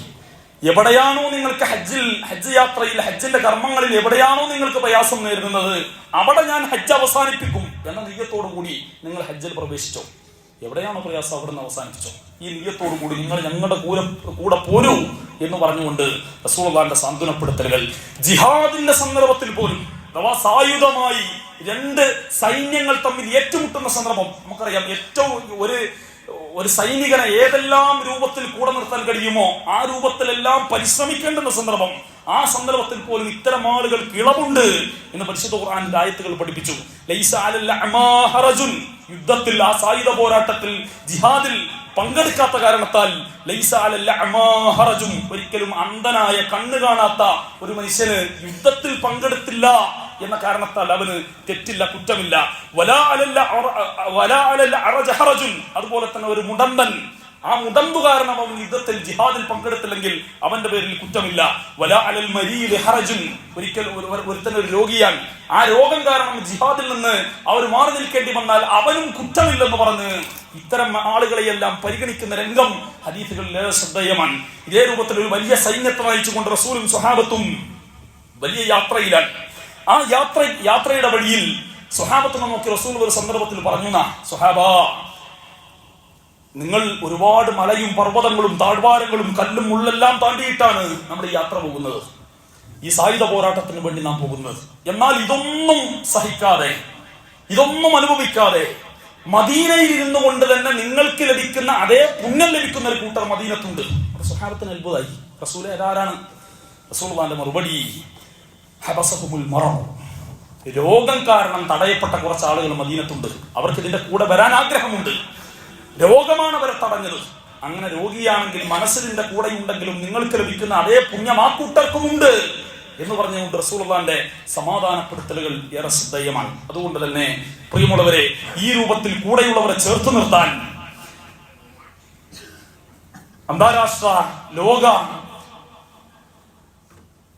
എവിടെയാണോ നിങ്ങൾക്ക് ഹജ്ജ് യാത്രയിൽ, ഹജ്ജിന്റെ കർമ്മങ്ങളിൽ എവിടെയാണോ നിങ്ങൾക്ക് പ്രയാസം നേരിടുന്നത് അവിടെ ഞാൻ ഹജ്ജ് അവസാനിപ്പിക്കും എന്ന നിയ്യത്തോടു കൂടി നിങ്ങൾ ഹജ്ജിൽ പ്രവേശിച്ചോ. എവിടെയാണോ പ്രയാസം അവിടെ നിന്ന് അവസാനിപ്പിച്ചോ. ഈ നിയ്യത്തോടു കൂടി നിങ്ങൾ ഞങ്ങളുടെ കൂടെ പോരൂ എന്ന് പറഞ്ഞുകൊണ്ട് റസൂലുള്ളാഹിന്റെ സാന്ത്വനപ്പെടുത്തലുകൾ. ജിഹാദിന്റെ സന്ദർഭത്തിൽ പോലും, അഥവാ സായുധമായി രണ്ട് സൈന്യങ്ങൾ തമ്മിൽ ഏറ്റുമുട്ടുന്ന സന്ദർഭം നമുക്കറിയാം. ഏറ്റവും ഒരു സൈനികനെ ഏതെല്ലാം രൂപത്തിൽ കൂടെ നിർത്താൻ കഴിയുമോ ആ രൂപത്തിലെല്ലാം പരിശ്രമിക്കേണ്ടുന്ന സന്ദർഭം. ആ സന്ദർഭത്തിൽ പോലും ഇത്തരം ആളുകൾക്ക് ഇളവുണ്ട് എന്ന് പരിശുദ്ധ ഖുർആനിന്റെ ആയത്തുകൾ പഠിപ്പിച്ചു. ലൈസ അലൽ അഅമാ ഹറജുൻ, യുദ്ധത്തിൽ, ആ സായുധ പോരാട്ടത്തിൽ, ജിഹാദിൽ പങ്കെടുക്കാത്ത കാരണത്താൽ ലൈസ അലൽ അഅമാ ഹറജുൻ, ഒരിക്കലും അന്ധനായ, കണ്ണ് കാണാത്ത ഒരു മനുഷ്യന് യുദ്ധത്തിൽ പങ്കെടുത്തില്ല എന്ന കാരണത്താൽ അവന് തെറ്റില്ല, കുറ്റമില്ല. അതുപോലെ തന്നെ ഒരു മുടന്തൻ, ആ മുടമ്പ് കാരണം അവൻ യുദ്ധത്തിൽ, ജിഹാദിൽ പങ്കെടുത്തില്ലെങ്കിൽ അവന്റെ പേരിൽ കുറ്റമില്ല. വലാ അലൽ മരീദ് ഹറജുൻ, ഒരിക്കൽ ഒരുത്തൻ ഒരു രോഗിയാണ്, ആ രോഗം കാരണം ജിഹാദിൽ നിന്ന് അവർ മാറി നിൽക്കേണ്ടി വന്നാൽ അവനും കുറ്റമില്ലെന്ന് പറഞ്ഞ് ഇത്തരം ആളുകളെയെല്ലാം പരിഗണിക്കുന്ന രംഗം ഹദീസുകളിൽ ശ്രദ്ധേയമാണ്. ഇതേ രൂപത്തിൽ ഒരു വലിയ സൈന്യത്തെ നയിച്ചുകൊണ്ട് റസൂലും സ്വഹാബത്തും വലിയ യാത്രയിലാണ്. ആ യാത്രയുടെ വഴിയിൽ സ്വഹാബത്തിനെ നോക്കി റസൂൽ ഒരു സന്ദർഭത്തിൽ പറഞ്ഞു, സ്വഹാബാ, നിങ്ങൾ ഒരുപാട് മലയും പർവ്വതങ്ങളും താഴ്വാരങ്ങളും കല്ലും മുള്ളെല്ലാം താണ്ടിയിട്ടാണ് നമ്മുടെ യാത്ര പോകുന്നത്, ഈ സായുധ പോരാട്ടത്തിന് വേണ്ടി നാം പോകുന്നത്. എന്നാൽ ഇതൊന്നും സഹിക്കാതെ, ഇതൊന്നും അനുഭവിക്കാതെ മദീനയിൽ ഇരുന്നു കൊണ്ട് തന്നെ നിങ്ങൾക്ക് ലഭിക്കുന്ന അതേ പുണ്യം ലഭിക്കുന്ന ഒരു കൂട്ടർ മദീനത്തുണ്ട്. സ്വഹാബത്തിന് അത്ഭുതമായി, റസൂലേ അതാരാണ്? റസൂലുള്ളാഹിന്റെ മറുപടി, ഹബസഹുമുൽ മറദ്, രോഗം കാരണം തടയപ്പെട്ട കുറച്ച് ആളുകൾ മദീനത്തുണ്ട്. അവർക്ക് ഇതിന്റെ കൂടെ വരാൻ ആഗ്രഹമുണ്ട്. രോഗമാണ് അവരെ തടഞ്ഞത്. അങ്ങനെ രോഗിയാണെങ്കിൽ മനസ്സിന്റെ കൂടെ ഉണ്ടെങ്കിലും നിങ്ങൾക്ക് ലഭിക്കുന്ന അതേ പുണ്യം ആ കൂട്ടർക്കുമുണ്ട് എന്ന് പറഞ്ഞുകൊണ്ട് റസൂലുള്ളാഹിന്റെ സമാധാനപ്പെടുത്തലുകൾ ഏറെ ശ്രദ്ധേയമാണ്. അതുകൊണ്ട് തന്നെ പ്രിയമുള്ളവരെ, ഈ രൂപത്തിൽ കൂടെയുള്ളവരെ ചേർത്ത് നിർത്താൻ അന്താരാഷ്ട്ര ലോക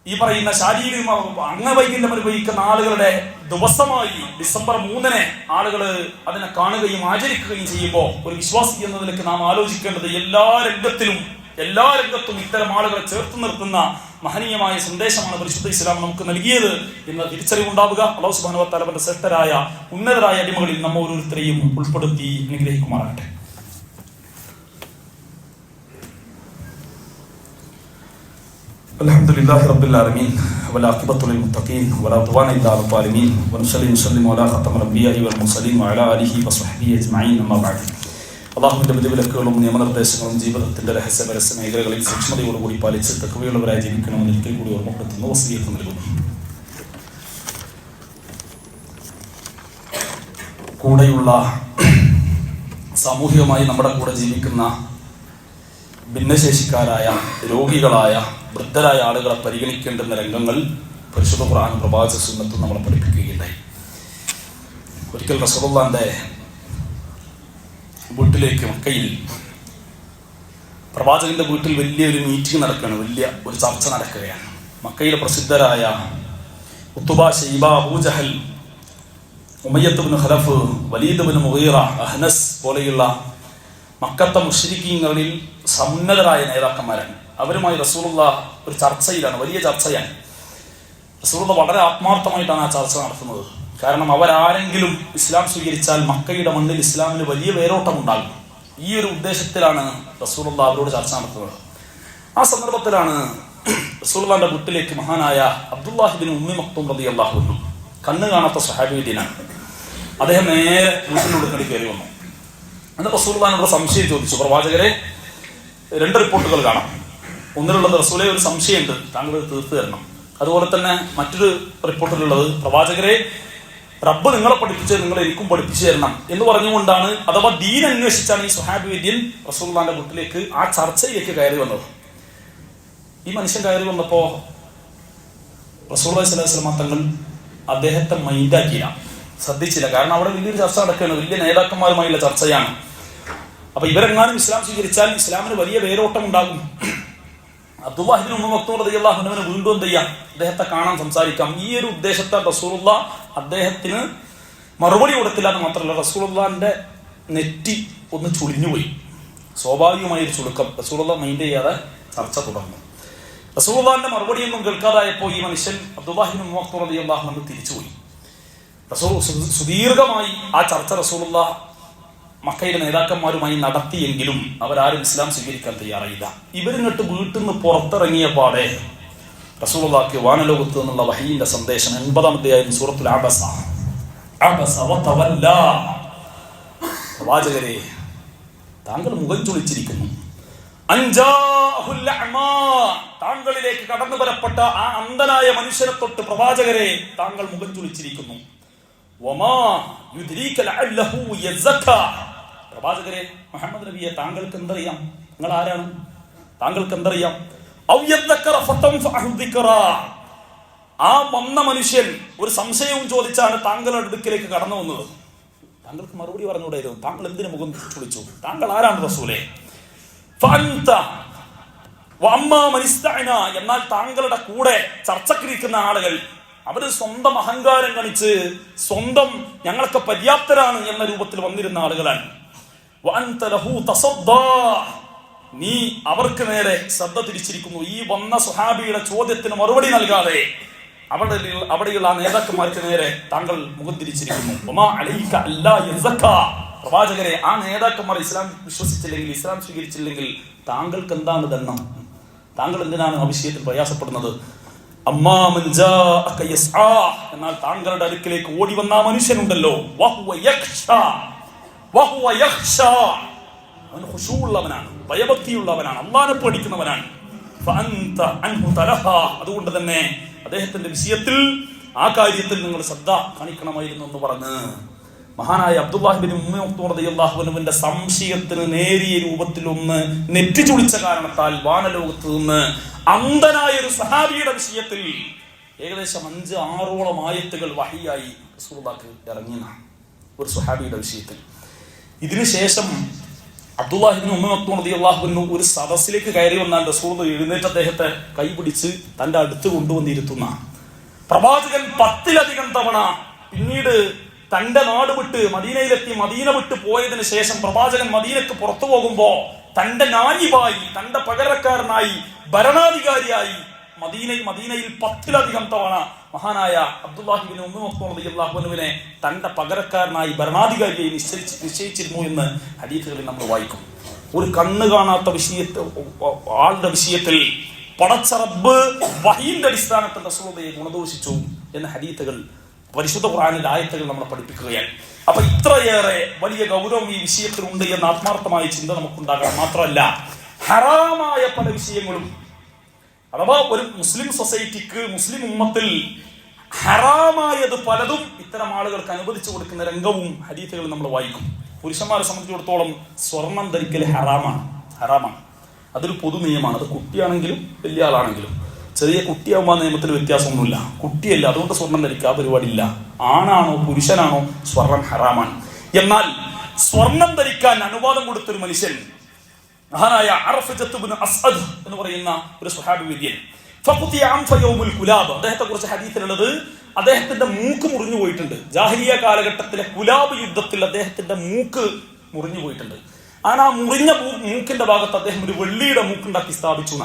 ഈ പറയുന്ന ശാരീരിക അംഗവൈകല്യം അനുഭവിക്കുന്ന ആളുകളുടെ ദിവസമായി ഡിസംബർ 3 ആളുകൾ അതിനെ കാണുകയും ആചരിക്കുകയും ചെയ്യുമ്പോൾ ഒരു വിശ്വാസി എന്ന നിലയ്ക്ക് നാം ആലോചിക്കേണ്ടത് എല്ലാ രംഗത്തും ഇത്തരം ആളുകളെ ചേർത്ത് നിർത്തുന്ന മഹനീയമായ സന്ദേശമാണ് പരിശുദ്ധ ഇസ്ലാം നമുക്ക് നൽകിയത് എന്ന തിരിച്ചറിവുണ്ടാവുക. അല്ലാഹു സുബ്ഹാനഹു വ തആല ശ്രേഷ്ഠരായ ഉന്നതരായ അടിമകളിൽ നമ്മ ഓരോരുത്തരെയും ഉൾപ്പെടുത്തി അനുഗ്രഹിക്കുമാറാകട്ടെ. അൽഹംദുലില്ലാഹി റബ്ബിൽ ആലമീൻ വലാഖിബത്തു ലിൽ മുത്തഖീൻ വലാ ഉദ്വാന ഇല്ലാ അലൽ ളാലിമീൻ വനസല്ലി വസല്ലിമു അലാ ഖത്തമിൽ അംബിയാഇ വൽ മുർസലീൻ വഅലാ ആലിഹി വസ്വഹ്ബിഹി അജ്മഈൻ. അമ്മാ ബഅദ്. അല്ലാഹുവിന്റെ വിധിവിലക്കുകളും നിയമനിർദ്ദേശങ്ങളും ജീവിതത്തിന്റെ രഹസ്യ മേഖലകളിൽ സൂക്ഷ്മതയോടുകൂടി പാലിച്ച് തഖ്വയുള്ളവരായി ജീവിക്കണമെന്ന് ഒരിക്കൽ കൂടി ഓർമ്മപ്പെടുത്തുന്നു, വസിയത്ത് നൽകുന്നു. കൂടെയുള്ള സാമൂഹികമായി നമ്മുടെ കൂടെ ജീവിക്കുന്ന ഭിന്നശേഷിക്കാരായ, രോഗികളായ, വൃദ്ധരായ ആളുകളെ പരിഗണിക്കേണ്ടുന്ന രംഗങ്ങൾ പരിശുദ്ധ ഖുർആനും പ്രവാചക സുന്നത്തും നമ്മളെ പഠിപ്പിക്കുകയുണ്ടായി. ഒരിക്കൽ റസൂലുള്ളാഹിന്റെ വീട്ടിലേക്ക് മക്കയിൽ പ്രവാചകന്റെ വീട്ടിൽ വലിയൊരു മീറ്റിംഗ് നടക്കുകയാണ്, വലിയ ഒരു ചർച്ച നടക്കുകയാണ്. മക്കയിലെ പ്രസിദ്ധരായ ഉത്ബ, ശൈബ, അബൂ ജഹൽ, ഉമയ്യത്ത് ഇബ്നു ഖലഫ്, വലീദ് ഇബ്നു മുഗീറ, അഹ്നസ് പോലെയുള്ള മക്കത്തെ മുശ്രിക്കീങ്ങളിൽ സമുന്നതരായ നേതാക്കന്മാരാണ്. അവരുമായി റസൂലുള്ളാഹി ഒരു ചർച്ചയിലാണ്, വലിയ ചർച്ചയാണ്. റസൂലുള്ളാഹി വളരെ ആത്മാർത്ഥമായിട്ടാണ് ആ ചർച്ച നടത്തുന്നത്. കാരണം അവരാരെങ്കിലും ഇസ്ലാം സ്വീകരിച്ചാൽ മക്കയുടെ മണ്ണിൽ ഇസ്ലാമിന് വലിയ വേരോട്ടം ഉണ്ടാകും. ഈ ഒരു ഉദ്ദേശത്തിലാണ് റസൂലുള്ളാഹി അവരോട് ചർച്ച നടത്തുന്നത്. ആ സന്ദർഭത്തിലാണ് റസൂലുള്ളാഹിന്റെ വീട്ടിലേക്ക് മഹാനായ അബ്ദുല്ലാഹി ഇബ്നു ഉമ്മി മക്തൂം റളിയല്ലാഹു അൻഹു, കണ്ണ് കാണാത്ത സ്വഹാബിയാണ്, അദ്ദേഹം നേരെ വീട്ടിനുള്ളിൽ കയറി വന്നു. എന്നിട്ട് റസൂലുള്ളാഹിനോട് സംശയം ചോദിച്ചു. പ്രവാചകരെ, 2 റിപ്പോർട്ടുകൾ കാണാം. ഒന്നിലുള്ളത് റസൂലേ ഒരു സംശയമുണ്ട്, താങ്കൾ തീർത്തു തരണം. അതുപോലെ തന്നെ മറ്റൊരു റിപ്പോർട്ടിലുള്ളത് പ്രവാചകരെ, റബ്ബ് നിങ്ങളെ പഠിപ്പിച്ച് നിങ്ങൾ എനിക്കും പഠിപ്പിച്ചു തരണം എന്ന് പറഞ്ഞുകൊണ്ടാണ്, അഥവാ ദീൻ അന്വേഷിച്ചാണ് ഈ സ്വഹാബി വൈദ്യൻ റസൂലുള്ളാഹിന്റെ വീട്ടിലേക്ക് ആ ചർച്ചയിലേക്ക് കയറി വന്നത്. ഈ മനുഷ്യൻ കയറി വന്നപ്പോ റസൂലുള്ളാഹി സ്വല്ലല്ലാഹു അലൈഹി വസല്ലം തങ്ങൾ അദ്ദേഹത്തെ മൈൻഡാക്കിയില്ല, ശ്രദ്ധിച്ചില്ല. കാരണം അവിടെ വലിയൊരു ചർച്ച നടക്കുകയാണ്, വലിയ നേതാക്കന്മാരുമായുള്ള ചർച്ചയാണ്. അപ്പൊ ഇവരെങ്ങാനും ഇസ്ലാം സ്വീകരിച്ചാൽ ഇസ്ലാമിന് വലിയ വേരോട്ടം ഉണ്ടാകും. അബ്ദുല്ലാഹി ഇബ്നു ഉമ്മി മക്തൂം റളിയല്ലാഹു അൻഹുവിനെ വീണ്ടും എന്ത് ചെയ്യാം, അദ്ദേഹത്തെ കാണാൻ, സംസാരിക്കാം. ഈ ഒരു ഉദ്ദേശത്തെ റസൂലുള്ളാഹി അദ്ദേഹത്തിന് മറുപടി കൊടുത്തില്ല എന്ന് മാത്രമല്ല, റസൂലുള്ളാഹിന്റെ നെറ്റി ഒന്ന് ചുളിഞ്ഞുപോയി. സ്വാഭാവികമായൊരു ചുളുക്കം. റസൂലുള്ളാഹി മൈൻഡ് ചെയ്യാതെ ചർച്ച തുടർന്നു. റസൂലുള്ളാഹിന്റെ മറുപടിയൊന്നും കേൾക്കാതായപ്പോൾ ഈ മനുഷ്യൻ അബ്ദുല്ലാഹി ഇബ്നു ഉമ്മി മക്തൂം റളിയല്ലാഹു അൻഹു തിരിച്ചുപോയി. സുദീർഘമായി ആ ചർച്ച റസൂലുള്ളാഹി മക്കയിലെ നേതാക്കന്മാരുമായി നടത്തിയെങ്കിലും അവരാരും ഇസ്ലാം സ്വീകരിക്കാൻ തയ്യാറായില്ല. ഇവരിങ്ങോട്ട് വീട്ടിൽ നിന്ന് പുറത്തിറങ്ങിയ പാടെ റസൂലുള്ളാഹിക്ക് വാനലോകത്ത് നിന്നുള്ള വഹീന്റെ സന്ദേശം 80-ാം അധ്യായം സൂറത്തുൽ അബസ വതവല്ല, പ്രവാചകരെ താങ്കൾ മുഖം ചുളിച്ചിരിക്കുന്നു. താങ്കളിലേക്ക് കടന്നു വരപ്പെട്ട ആ അന്ധനായ മനുഷ്യനെ തൊട്ട് പ്രവാചകരെ താങ്കൾ മുഖം ചുളിച്ചിരിക്കുന്നു. പ്രവാചകരെ, മുഹമ്മദ് നബിയെ താങ്കൾക്ക് എന്തറിയാം? നിങ്ങൾ ആരാണ്? താങ്കൾക്ക് എന്തറിയാം? ആ വന്ന മനുഷ്യൻ ഒരു സംശയവും ചോദിച്ചാണ് താങ്കളുടെ അടുക്കിലേക്ക് കടന്നു വന്നത്. താങ്കൾക്ക് മറുപടി പറഞ്ഞുകൂടായിരുന്നു. താങ്കൾ എന്തിനു മുഖം ചുളിച്ചു? താങ്കൾ ആരാണ് റസൂലേ? എന്നാൽ താങ്കളുടെ കൂടെ ചർച്ചക്കിരിക്കുന്ന ആളുകൾ അവര് സ്വന്തം അഹങ്കാരം കാണിച്ച് സ്വന്തം ഞങ്ങളൊക്കെ പര്യാപ്തരാണ് എന്ന രൂപത്തിൽ വന്നിരുന്ന ആളുകളാണ്. നീ അവർക്ക് നേരെ ശ്രദ്ധ തിരിച്ചിരിക്കുന്നു. ഈ വന്ന സ്വഹാബിയുടെ ചോദ്യത്തിന് മറുപടി നൽകാതെ അവിടെയുള്ള ആ നേതാക്കന്മാർക്ക് നേരെ താങ്കൾ മുഖം തിരിച്ചിരിക്കുന്നു. പ്രവാചകരെ, ആ നേതാക്കന്മാർ ഇസ്ലാം വിശ്വസിച്ചില്ലെങ്കിൽ, ഇസ്ലാം സ്വീകരിച്ചില്ലെങ്കിൽ താങ്കൾക്ക് എന്താണ് ദണ്ണം? താങ്കൾ എന്തിനാണ് ആ വിഷയത്തിൽ പ്രയാസപ്പെടുന്നത്? എന്നാൽ താങ്കളുടെ അടുക്കിലേക്ക് ഓടി വന്ന മനുഷ്യനുണ്ടല്ലോ, അവൻ ഖുശൂഉള്ളവനാണ്, ഭയഭക്തിയുള്ളവനാണ്, അല്ലാഹുവിനെ പേടിക്കുന്നവനാണ്. അതുകൊണ്ട് തന്നെ അദ്ദേഹത്തിന്റെ വിഷയത്തിൽ ആ കാര്യത്തിൽ നിങ്ങൾ ശ്രദ്ധ കാണിക്കണമായിരുന്നു എന്ന് പറഞ്ഞ് മഹാനായ അബ്ദുല്ലാഹി ബിൻ ഉമ്മ മക്തൂം റളിയല്ലാഹു അൻഹുവിന്റെ സംശയത്തിന് നേരിയ രൂപത്തിൽ ഒന്ന് നെറ്റി ചുളിച്ച കാരണത്താൽ വാനലോകത്ത് നിന്ന് അന്ധനായ ഒരു സഹാബിയുടെ വിഷയത്തിൽ ഏകദേശം 5-6ഓളം ആയത്തുകൾ വഹിയായി റസൂലുള്ളാഹിക്ക് ഇറങ്ങിയതാണ് ഒരു സഹാബിയുടെ വിഷയത്തിൽ. ഇതിനുശേഷം അബ്ദുല്ലാഹി ബിൻ ഉമ്മ മക്തൂം റളിയല്ലാഹു അൻഹു ഒരു സദസ്സിലേക്ക് കയറി വന്നാൽ റസൂൽ എഴുന്നേറ്റ് അദ്ദേഹത്തെ കൈപിടിച്ച് തന്റെ അടുത്ത് കൊണ്ടുവന്നിരുത്തുന്ന പ്രവാചകൻ 10ലധികം തവണ പിന്നീട് തന്റെ നാട് വിട്ട് മദീനയിലെത്തി മദീന വിട്ട് പോയതിനു ശേഷം പ്രവാചകൻ മദീനക്ക് പുറത്തു പോകുമ്പോ തന്റെ നായിബായി, തന്റെ പകരക്കാരനായി, ഭരണാധികാരിയായി മദീനയിൽ 10ലധികം തവണ മഹാനായ അബ്ദുല്ലാഹി ബിൻ ഉമ്മ മക്തൂം റളിയല്ലാഹു അൻഹുവിനെ തന്റെ പകരക്കാരനായി ഭരണാധികാരിയായി നിശ്ചയിച്ചിരുന്നു എന്ന് ഹദീസുകളിൽ നമ്മൾ വായിക്കും. ഒരു കണ്ണ് കാണാത്ത ആളുടെ വിഷയത്തിൽ പടച്ച റബ്ബ് വഹീന്റെ അടിസ്ഥാനത്തിൽ റസൂലുള്ളാഹിയെ ഗുണദോഷിച്ചു എന്ന ഹദീസുകൾ, പരിശുദ്ധ ഖുർആനിലെ ആയത്തുകൾ നമ്മളെ പഠിപ്പിക്കുകയാണ്. അപ്പൊ ഇത്രയേറെ വലിയ ഗൗരവം ഈ വിഷയത്തിലുണ്ട് എന്ന ആത്മാർത്ഥമായ ചിന്ത നമുക്കുണ്ടാകണം. മാത്രമല്ല, ഹറാമായ പല വിഷയങ്ങളും, അഥവാ ഒരു മുസ്ലിം സൊസൈറ്റിക്ക്, മുസ്ലിം ഉമ്മത്തിൽ ഹറാമായത് പലതും ഇത്തരം ആളുകൾക്ക് അനുവദിച്ചു കൊടുക്കുന്ന രംഗവും ഹദീസുകൾ നമ്മൾ വായിക്കും. പുരുഷന്മാരെ സംബന്ധിച്ചിടത്തോളം സ്വർണം ധരിക്കൽ ഹറാമാണ്. അതൊരു പൊതു നിയമമാണ്. അത് കുട്ടിയാണെങ്കിലും വലിയ ആളാണെങ്കിലും. ചെറിയ കുട്ടിയാകുമ്പോൾ നിയമത്തിൽ വ്യത്യാസമൊന്നുമില്ല. കുട്ടിയല്ല, അതുകൊണ്ട് സ്വർണം ധരിക്കുക, ആ പരിപാടിയില്ല. ആണാണോ പുരുഷനാണോ സ്വർണം ഹറാമാണ്. എന്നാൽ സ്വർണം ധരിക്കാൻ അനുവാദം കൊടുത്തൊരു മനുഷ്യൻ മഹാനായ അർഫജത്ത് ഇബ്നു അസ്അദ് എന്ന് പറയുന്ന ഒരു സ്വഹാബി വര്യൻ, അദ്ദേഹത്തെ കുറിച്ച് ഹദീസിലുള്ളത് അദ്ദേഹത്തിന്റെ മൂക്ക് മുറിഞ്ഞു പോയിട്ടുണ്ട്. ജാഹിലിയ കാലഘട്ടത്തിലെ കുലാബ് യുദ്ധത്തിൽ അദ്ദേഹത്തിന്റെ മൂക്ക് മുറിഞ്ഞു പോയിട്ടുണ്ട്. ആ മുറിഞ്ഞ മൂക്കിന്റെ ഭാഗത്ത് അദ്ദേഹം ഒരു വെള്ളിയുടെ മൂക്കുണ്ടാക്കി സ്ഥാപിച്ചു.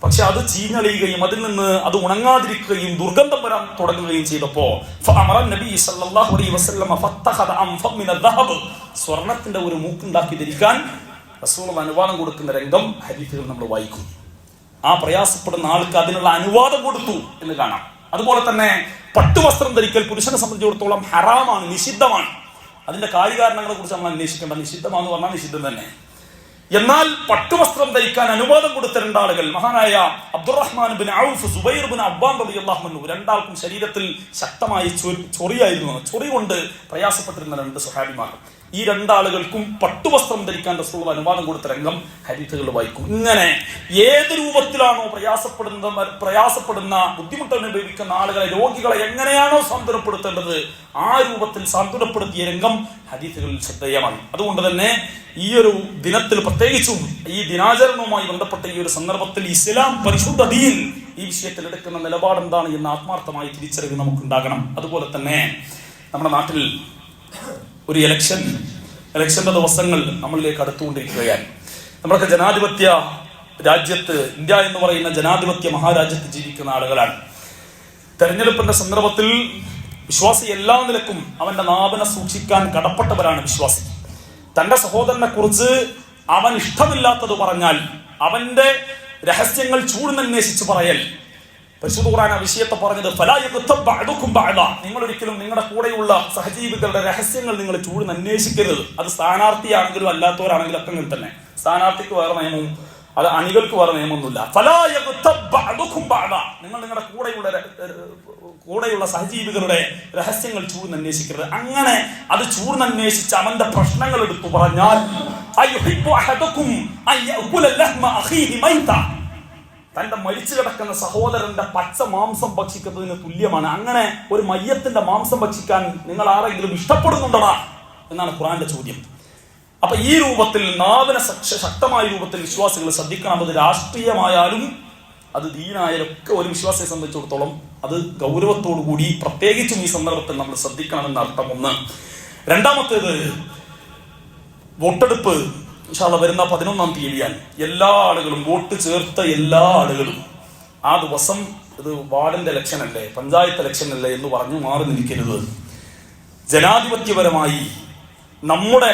പക്ഷെ അത് ചീഞ്ഞളിയുകയും അതിൽ നിന്ന് അത് ഉണങ്ങാതിരിക്കുകയും ദുർഗന്ധം വരാൻ തുടങ്ങുകയും ചെയ്തപ്പോ സ്വർണത്തിന്റെ ഒരു മൂക്കുണ്ടാക്കി ധരിക്കാൻ റസൂൽ അനുവാദം കൊടുക്കുന്ന രംഗം ഹദീസുകൾ നമ്മൾ വായിക്കും. ആ പ്രയാസപ്പെടുന്ന ആൾക്ക് അതിനുള്ള അനുവാദം കൊടുത്തു എന്ന് കാണാം. അതുപോലെ തന്നെ പട്ടുവസ്ത്രം ധരിക്കൽ പുരുഷനെ സംബന്ധിച്ചിടത്തോളം ഹറാമാണ്, നിഷിദ്ധമാണ്. അതിന്റെ കാര്യകാരണങ്ങളെ കുറിച്ച് നമ്മൾ അന്വേഷിക്കേണ്ട. നിഷിദ്ധമാണെന്ന് പറഞ്ഞാൽ നിഷിദ്ധം തന്നെ. എന്നാൽ പട്ടുവസ്ത്രം ധരിക്കാൻ അനുവാദം കൊടുത്ത രണ്ടാളുകൾ, മഹാനായ അബ്ദുറഹ്മാൻ ബിൻ ഔഫ്, സുബൈർ ബിൻ അവ്വാം റളിയല്ലാഹു അൻഹു, രണ്ടാൾക്കും ശരീരത്തിൽ ശക്തമായി ചൊറിയായിരുന്നു. ചൊറി കൊണ്ട് പ്രയാസപ്പെട്ടിരുന്ന 2 സ്വഹാബിമാർ. ഈ രണ്ടാളുകൾക്കും പട്ടുവസ്ത്രം ധരിക്കാൻ റസൂൽ അനുവാദം കൊടുത്ത രംഗം ഹദീസുകൾ വായിക്കും. ഇങ്ങനെ ഏത് രൂപത്തിലാണോ പ്രയാസപ്പെടുന്ന ബുദ്ധിമുട്ട് അനുഭവിക്കുന്ന ആളുകളെ, രോഗികളെ എങ്ങനെയാണോ സാന്ത്വനപ്പെടുത്തേണ്ടത് ആ രൂപത്തിൽ സാന്ത്വനപ്പെടുത്തിയ രംഗം ഹദീസുകളിൽ ശ്രദ്ധേയമാണ്. അതുകൊണ്ട് തന്നെ ഈ ഒരു ദിനത്തിൽ, പ്രത്യേകിച്ചും ഈ ദിനാചരണവുമായി ബന്ധപ്പെട്ട ഈ ഒരു സന്ദർഭത്തിൽ ഇസ്ലാം പരിശുദ്ധ ദീൻ ഈ വിഷയത്തിൽ എടുക്കുന്ന നിലപാട് എന്താണ് എന്ന ആത്മാർത്ഥമായി തിരിച്ചറിവ് നമുക്കുണ്ടാകണം. അതുപോലെ തന്നെ നമ്മുടെ നാട്ടിൽ ഒരു ഇലക്ഷന്റെ ദിവസങ്ങൾ നമ്മളിലേക്ക് അടുത്തുകൊണ്ടിരിക്കുകയാണ്. നമ്മളൊക്കെ ജനാധിപത്യ രാജ്യത്ത്, ഇന്ത്യ എന്ന് പറയുന്ന ജനാധിപത്യ മഹാരാജ്യത്ത് ജീവിക്കുന്ന ആളുകളാണ്. തെരഞ്ഞെടുപ്പിന്റെ സന്ദർഭത്തിൽ വിശ്വാസി എല്ലാ നിലക്കും അവന്റെ നാവിനെ സൂക്ഷിക്കാൻ കടപ്പെട്ടവരാണ് വിശ്വാസി. തന്റെ സഹോദരനെ കുറിച്ച് അവൻ ഇഷ്ടമില്ലാത്തത് പറഞ്ഞാൽ, അവന്റെ രഹസ്യങ്ങൾ ചൂഴ്ന്നന്വേഷിച്ച് പറയൽ. പരിശുദ്ധ ഖുർആൻ ആ വിഷയത്തെ പറഞ്ഞത് നിങ്ങൾ ഒരിക്കലും നിങ്ങളുടെ കൂടെയുള്ള സഹജീവികളുടെ രഹസ്യങ്ങൾ നിങ്ങൾ ചൂഴ്ന്നന്വേഷിക്കരുത്. അത് സ്ഥാനാർത്ഥിയാണെങ്കിലും അല്ലാത്തവരാണെങ്കിലും ഒക്കെ അങ്ങനെ തന്നെ. സ്ഥാനാർത്ഥിക്ക് വേറെ നിയമവും അത് അണികൾക്ക് വേറെ നിയമമൊന്നുമില്ല. നിങ്ങൾ നിങ്ങളുടെ കൂടെയുള്ള സഹജീവികളുടെ രഹസ്യങ്ങൾ ചൂഴ്ന്നന്വേഷിക്കരുത്. അങ്ങനെ അത് ചൂഴ്ന്നന്വേഷിച്ച് അവന്റെ പ്രശ്നങ്ങൾ എടുത്തു പറഞ്ഞാൽ തന്റെ മരിച്ചു കിടക്കുന്ന സഹോദരന്റെ പച്ച മാംസം ഭക്ഷിക്കുന്നതിന് തുല്യമാണ്. അങ്ങനെ ഒരു മയ്യത്തിന്റെ മാംസം ഭക്ഷിക്കാൻ നിങ്ങൾ ആരെങ്കിലും ഇഷ്ടപ്പെടുന്നുണ്ടടാ എന്നാണ് ഖുർആന്റെ ചോദ്യം. അപ്പൊ ഈ രൂപത്തിൽ നാവിനെ ശക്തമായ രൂപത്തിൽ വിശ്വാസികൾ ശ്രദ്ധിക്കണം. അത് രാഷ്ട്രീയമായാലും അത് ദീനായാലും ഒക്കെ ഒരു വിശ്വാസിയെ സംബന്ധിച്ചിടത്തോളം അത് ഗൗരവത്തോടു കൂടി പ്രത്യേകിച്ചും ഈ സന്ദർഭത്തിൽ നമ്മൾ ശ്രദ്ധിക്കണമെന്ന അർത്ഥം ഒന്ന്. രണ്ടാമത്തേത്, വോട്ടെടുപ്പ് വരുന്ന 11-ാം തീയതിയാണ്. എല്ലാ ആളുകളും, വോട്ട് ചേർത്ത എല്ലാ ആളുകളും ആ ദിവസം ഇത് വാർഡിന്റെ ഇലക്ഷൻ അല്ലേ, പഞ്ചായത്ത് ഇലക്ഷൻ അല്ലേ എന്ന് പറഞ്ഞു മാറി നിൽക്കരുത്. ജനാധിപത്യപരമായി നമ്മുടെ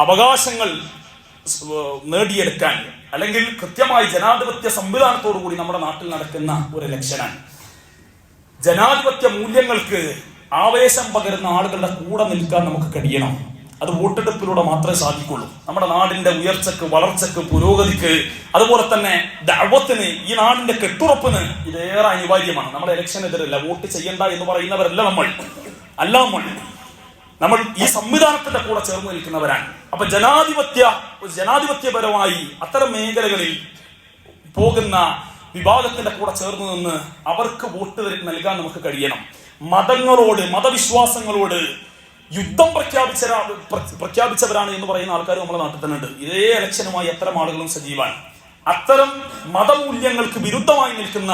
അവകാശങ്ങൾ നേടിയെടുക്കാൻ, അല്ലെങ്കിൽ കൃത്യമായി ജനാധിപത്യ സംവിധാനത്തോടു കൂടി നമ്മുടെ നാട്ടിൽ നടക്കുന്ന ഒരു ഇലക്ഷനാണ്. ജനാധിപത്യ മൂല്യങ്ങൾക്ക് ആവേശം പകരുന്ന ആളുകളുടെ കൂടെ നിൽക്കാൻ നമുക്ക് കഴിയണം. അത് വോട്ടെടുപ്പിലൂടെ മാത്രമേ സാധിക്കുള്ളൂ. നമ്മുടെ നാടിന്റെ ഉയർച്ചക്ക്, വളർച്ചക്ക്, പുരോഗതിക്ക്, അതുപോലെ തന്നെ ദഅവത്തിന്, ഈ നാടിന്റെ കെട്ടുറപ്പിന് ഇതേറെ അനിവാര്യമാണ്. നമ്മുടെ ഇലക്ഷനെതിരല്ല, വോട്ട് ചെയ്യണ്ട എന്ന് പറയുന്നവരല്ല നമ്മൾ ഈ സംവിധാനത്തിന്റെ കൂടെ ചേർന്ന് നിൽക്കുന്നവരാണ്. അപ്പൊ ജനാധിപത്യപരമായി അത്തരം മേഖലകളിൽ പോകുന്ന വിഭാഗത്തിന്റെ കൂടെ ചേർന്ന് നിന്ന് അവർക്ക് വോട്ട് നൽകാൻ നമുക്ക് കഴിയണം. മതങ്ങളോട്, മതവിശ്വാസങ്ങളോട് യുദ്ധം പ്രഖ്യാപിച്ചവരാണ് എന്ന് പറയുന്ന ആൾക്കാർ നമ്മുടെ നാട്ടിൽ തന്നെ ഉണ്ട്. ഇതേ ഇലക്ഷനുമായി അത്തരം ആളുകളും സജീവാണ്. അത്തരം മതമൂല്യങ്ങൾക്ക് വിരുദ്ധമായി നിൽക്കുന്ന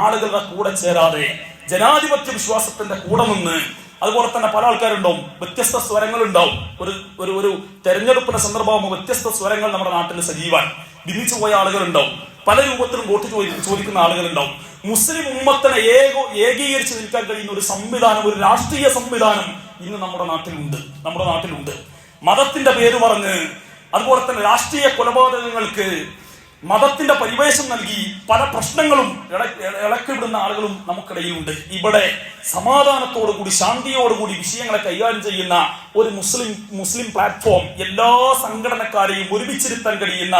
ആളുകളുടെ കൂടെ ചേരാതെ ജനാധിപത്യ വിശ്വാസത്തിന്റെ കൂടെ നിന്ന്, അതുപോലെ തന്നെ പല ആൾക്കാരുണ്ടാവും, വ്യത്യസ്ത സ്വരങ്ങളുണ്ടാവും. ഒരു തെരഞ്ഞെടുപ്പിന്റെ സന്ദർഭമാകുമ്പോൾ വ്യത്യസ്ത സ്വരങ്ങൾ നമ്മുടെ നാട്ടിൽ സജീവാൻ ഭിന്നിച്ചു പോയ ആളുകളുണ്ടാവും. പല രൂപത്തിലും വോട്ട് ചോദിക്കുന്ന ആളുകളുണ്ടാവും. മുസ്ലിം ഉമ്മത്തിനെ ഏകീകരിച്ച് നിൽക്കാൻ കഴിയുന്ന ഒരു സംവിധാനം, ഒരു രാഷ്ട്രീയ സംവിധാനം ഇന്ന് നമ്മുടെ നാട്ടിലുണ്ട്. മതത്തിന്റെ പേര് പറഞ്ഞ്, അതുപോലെ തന്നെ രാഷ്ട്രീയ കൊലപാതകങ്ങൾക്ക് മതത്തിന്റെ പരിവേഷം നൽകി പല പ്രശ്നങ്ങളും ഇളക്കിവിടുന്ന ആളുകളും നമുക്കിടയിലുണ്ട്. ഇവിടെ സമാധാനത്തോടുകൂടി, ശാന്തിയോടുകൂടി വിഷയങ്ങളെ കൈകാര്യം ചെയ്യുന്ന ഒരു മുസ്ലിം പ്ലാറ്റ്ഫോം, എല്ലാ സംഘടനക്കാരെയും ഒരുമിച്ചിരുത്താൻ കഴിയുന്ന,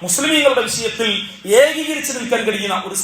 മുസ്ലിമീങ്ങളുടെ വിഷയത്തിൽ ഏകീകരിച്ച് നിൽക്കാൻ കഴിയുന്ന ഒരു